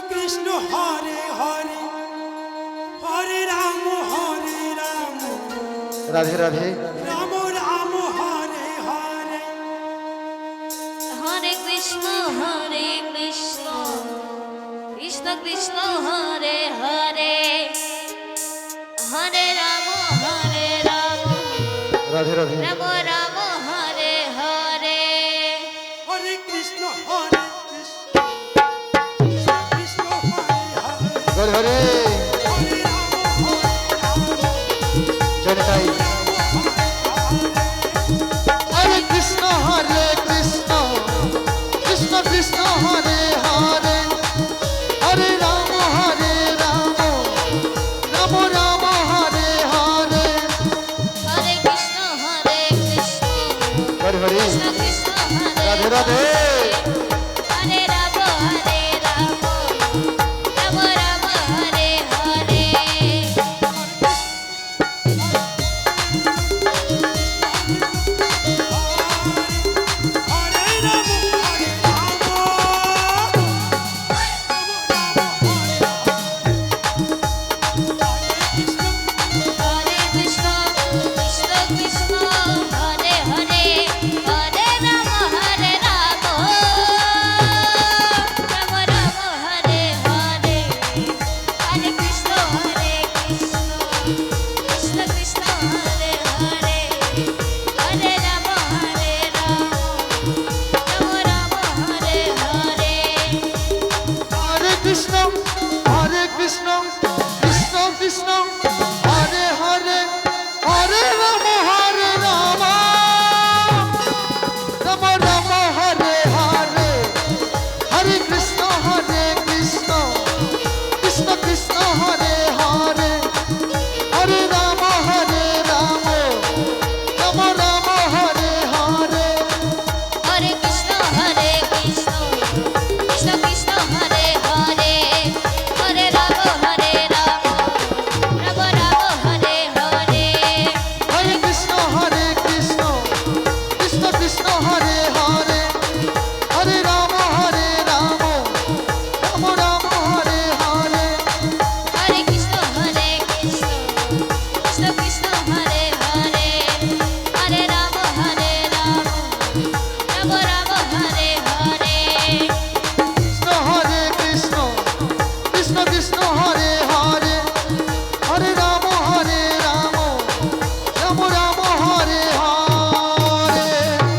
কৃষ্ণ হরে হরে হরে রাম রাধে রাধে রাম রাম হরে হরে হরে কৃষ্ণ কৃষ্ণ কৃষ্ণ হরে হরে হরে রাম রাধে রাধে রাম রাম হরে হরে হরে কৃষ্ণ কৃষ্ণ কৃষ্ণ হরে হরে হরে হরে হরে রাম জনতাই হরে কৃষ্ণ কৃষ্ণ কৃষ্ণ কৃষ্ণ হরে হরে হরে রাম রাম রাম হরে হরে হরে কৃষ্ণ হরে হরে কৃষ্ণ কৃষ্ণ হরে রাধে রাধে